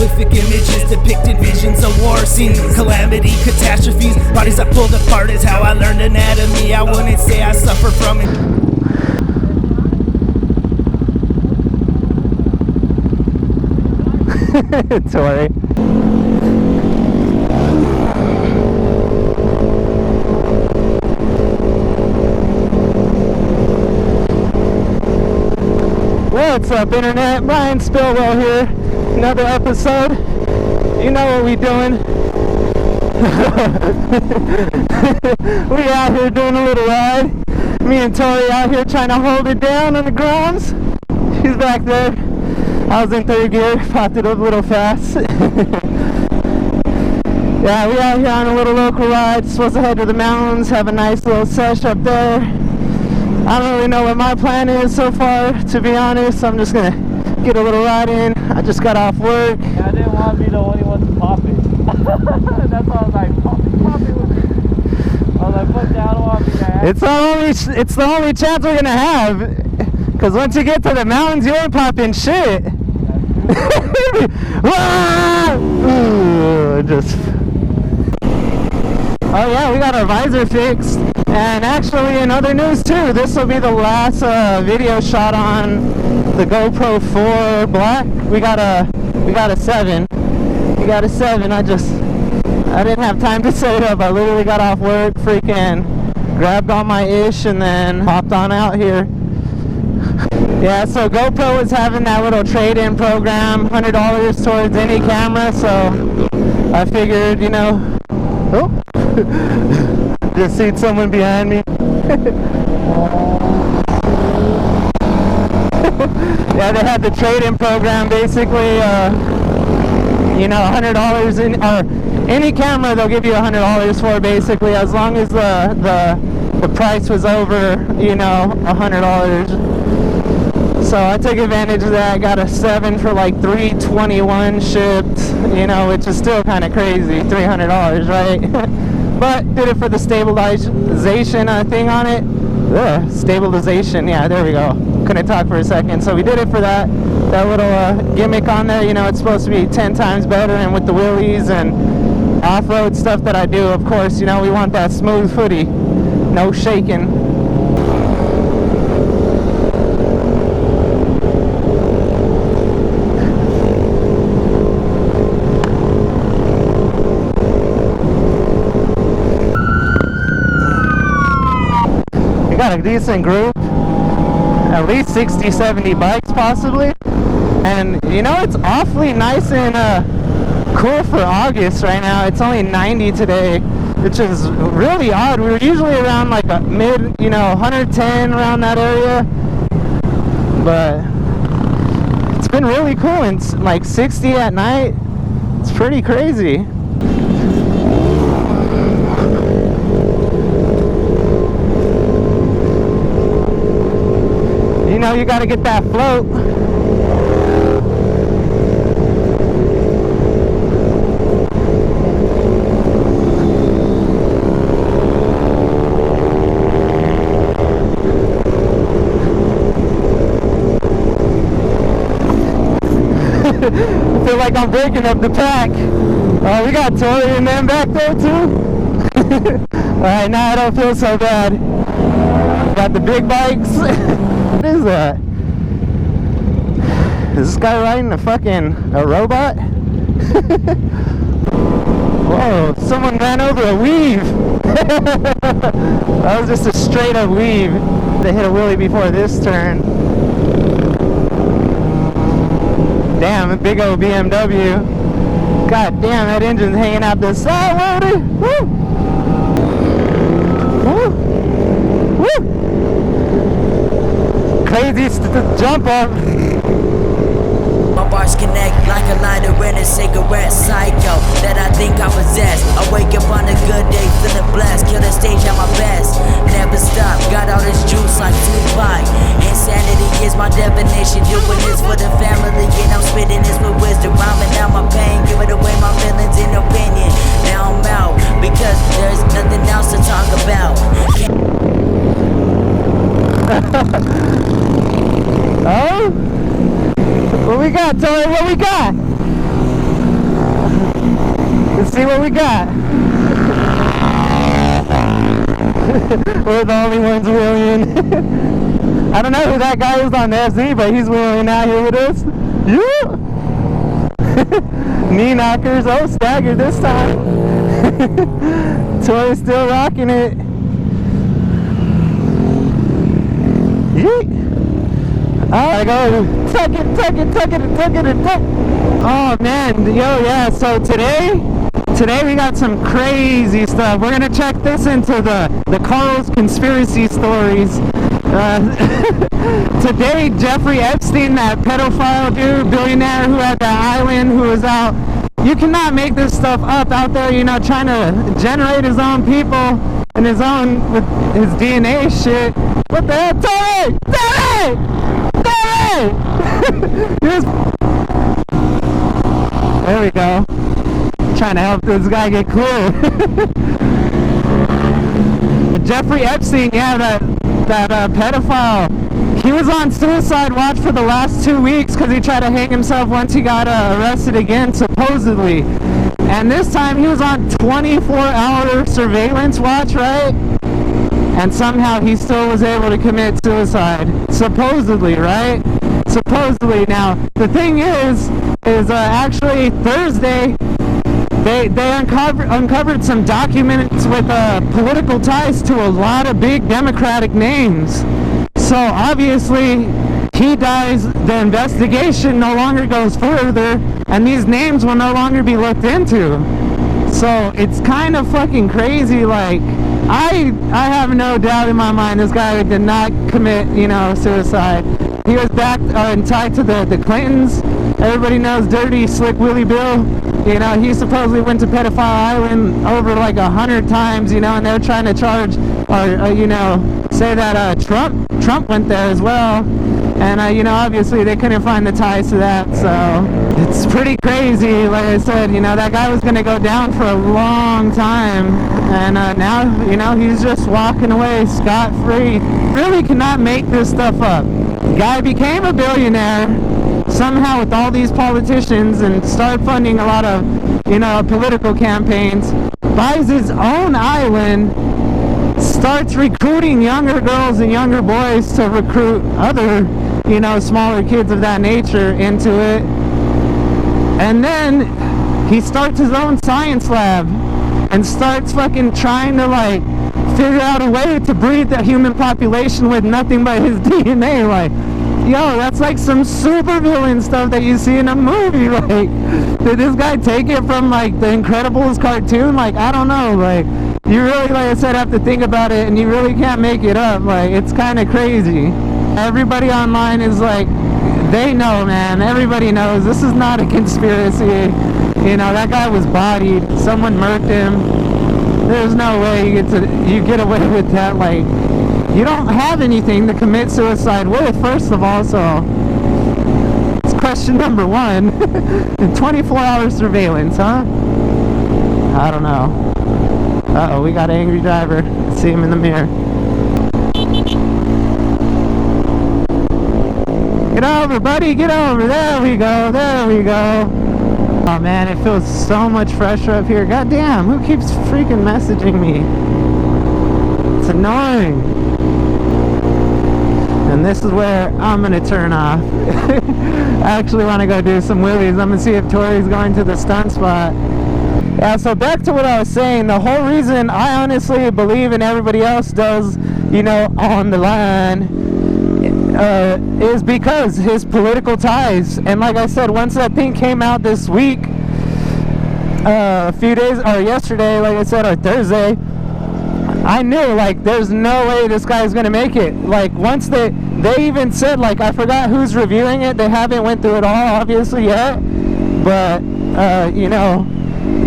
Prolific images depicted visions of war scenes, calamity, catastrophes, bodies I pulled apart is how I learned anatomy. I wouldn't say I suffer from it. Tori. What's up, internet? Brian Spillwell here. Another episode. You know what we doing. We out here doing a little ride. Me and Tori out here trying to hold it down on the grounds. She's back there. I was in third gear, popped it up a little fast. Yeah, we out here on a little local ride. Supposed to head to the mountains, have a nice little sesh up there. I don't really know what my plan is so far, to be honest. I'm just gonna get a little ride in. I just got off work. Yeah, I didn't want to be the only one to pop it. That's why I was like, pop it with me. I was like, fuck that, I don't want to be that. It's the only chance we're gonna have. Cause once you get to the mountains, you ain't popping shit. Oh yeah, we got our visor fixed. And actually, in other news too, this will be the last video shot on the GoPro 4 Black. We got a 7. We got a 7. I didn't have time to set it up. I literally got off work, freaking grabbed all my ish, and then hopped on out here. Yeah, so GoPro was having that little trade-in program, $100 towards any camera, so I figured, you know, oh, just seen someone behind me. Yeah, they had the trade-in program, basically, you know, $100 in, or any camera they'll give you $100 for, basically, as long as the price was over, you know, $100. So I took advantage of that, got a 7 for like $321 shipped, you know, which is still kind of crazy, $300, right? But did it for the stabilization thing on it. Ugh, stabilization, yeah, there we go. Couldn't talk for a second. So we did it for that little gimmick on there. You know, it's supposed to be 10 times better, and with the wheelies and off-road stuff that I do, of course, you know, we want that smooth footy, no shaking. A decent group, at least 60-70 bikes possibly, and you know, it's awfully nice and cool for August right now. It's only 90 today, which is really odd. We were usually around like a mid, you know, 110 around that area, but it's been really cool. And it's like 60 at night. It's pretty crazy. You know, you gotta get that float. I feel like I'm breaking up the pack. Oh, we got Tori and them back there too. Alright, now I don't feel so bad. Got the big bikes. What is that? Is this guy riding a robot? Whoa, someone ran over a weave. That was just a straight up weave. They hit a wheelie before this turn. Damn, a big old BMW. God damn, that engine's hanging out the side, loader. Woo! Woo! Woo! Crazy jump up. My bars connect like a lighter and a cigarette. Psycho that I think I possess. I wake up on a good day feeling blessed. Kill the stage at my best. Never stop. Got all this juice like Tupac. Insanity is my definition. Doing this for the family and I'm spitting this with wisdom. Rhyming out my pain, giving away my feelings in opinion. Now I'm out because there's nothing else to talk about. Oh? What we got, Tori? What we got? Let's see what we got. We're the only ones wheeling. I don't know who that guy is on the FZ, but he's wheeling out here with us. Yeah! Knee knockers. Oh, staggered this time. Tori's still rocking it. Yeet. Alright, go. Tuck it. Oh man, yo, yeah, so today we got some crazy stuff. We're gonna check this into the Carl's conspiracy stories. Today, Jeffrey Epstein, that pedophile dude, billionaire who had that island, who was out. You cannot make this stuff up out there, you know, trying to generate his own people and his own, with his DNA shit. What the hell? Tori! There we go. Trying to help this guy get clear. Jeffrey Epstein, yeah, that pedophile. He was on suicide watch for the last 2 weeks because he tried to hang himself once he got arrested again, supposedly. And this time he was on 24-hour surveillance watch, right? And somehow he still was able to commit suicide, supposedly, right? Supposedly. Now, the thing is actually Thursday, they uncovered some documents with political ties to a lot of big Democratic names. So obviously he dies, the investigation no longer goes further, and these names will no longer be looked into. So it's kind of fucking crazy. Like, I have no doubt in my mind this guy did not commit, you know, suicide. He was backed and tied to the Clintons. Everybody knows Dirty Slick Willie Bill. You know, he supposedly went to Pedophile Island over like 100 times, you know, and they're trying to charge, or you know, say that Trump went there as well. And you know, obviously they couldn't find the ties to that, so it's pretty crazy. Like I said, you know, that guy was gonna go down for a long time, and now, you know, he's just walking away scot-free. Really cannot make this stuff up. The guy became a billionaire somehow with all these politicians and started funding a lot of, you know, political campaigns, buys his own island, starts recruiting younger girls and younger boys to recruit other, you know, smaller kids of that nature into it. And then he starts his own science lab and starts fucking trying to, like, figure out a way to breed the human population with nothing but his DNA. Like, yo, that's like some supervillain stuff that you see in a movie. Like, did this guy take it from, like, the Incredibles cartoon? Like, I don't know. Like, you really, like I said, have to think about it, and you really can't make it up. Like, it's kind of crazy. Everybody online is like, they know, man. Everybody knows. This is not a conspiracy. You know, that guy was bodied. Someone murked him. There's no way you get away with that. Like, you don't have anything to commit suicide with, first of all, so it's question number one. 24-hour surveillance, huh? I don't know. Uh-oh, we got an angry driver. See him in the mirror. Get over, buddy, get over. There we go, there we go. Oh man, it feels so much fresher up here. God damn, who keeps freaking messaging me? It's annoying. And this is where I'm gonna turn off. I actually want to go do some wheelies. I'm gonna see if Tori's going to the stunt spot. Yeah, so back to what I was saying. The whole reason I honestly believe, and everybody else does, you know, on the line, is because his political ties. And like I said, once that thing came out this week, a few days, or yesterday, like I said, or Thursday, I knew, like, there's no way this guy's gonna make it. Like, once they even said, like, I forgot who's reviewing it. They haven't went through it all, obviously, yet. But, you know,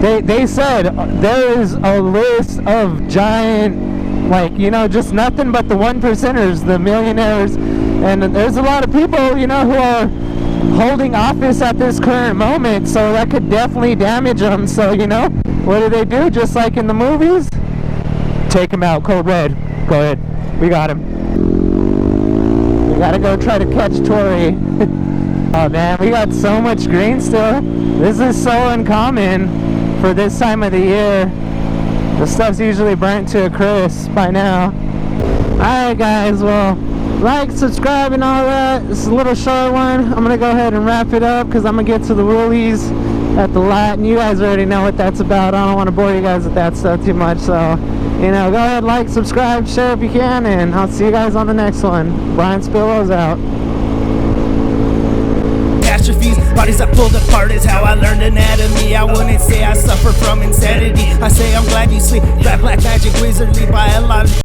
they said there is a list of giant, like, you know, just nothing but the 1%ers, the millionaires. And there's a lot of people, you know, who are holding office at this current moment, so that could definitely damage them. So, you know, what do? Just like in the movies? Take him out, code red. Go ahead. We got him. We gotta go try to catch Tori. Oh man, we got so much green still. This is so uncommon for this time of the year, the stuff's usually burnt to a crisp by now. Alright guys, well, like, subscribe and all that. This is a little short one. I'm gonna go ahead and wrap it up because I'm gonna get to the wheelies at the lot, and you guys already know what that's about. I don't want to bore you guys with that stuff too much, so you know, go ahead, like, subscribe, share if you can, and I'll see you guys on the next one. Brian Spillo's out. Catastrophes, bodies I pulled apart is how I learned anatomy. I wouldn't say I suffer from insanity. I say I'm glad you sleep. That black magic wizardly by a lot of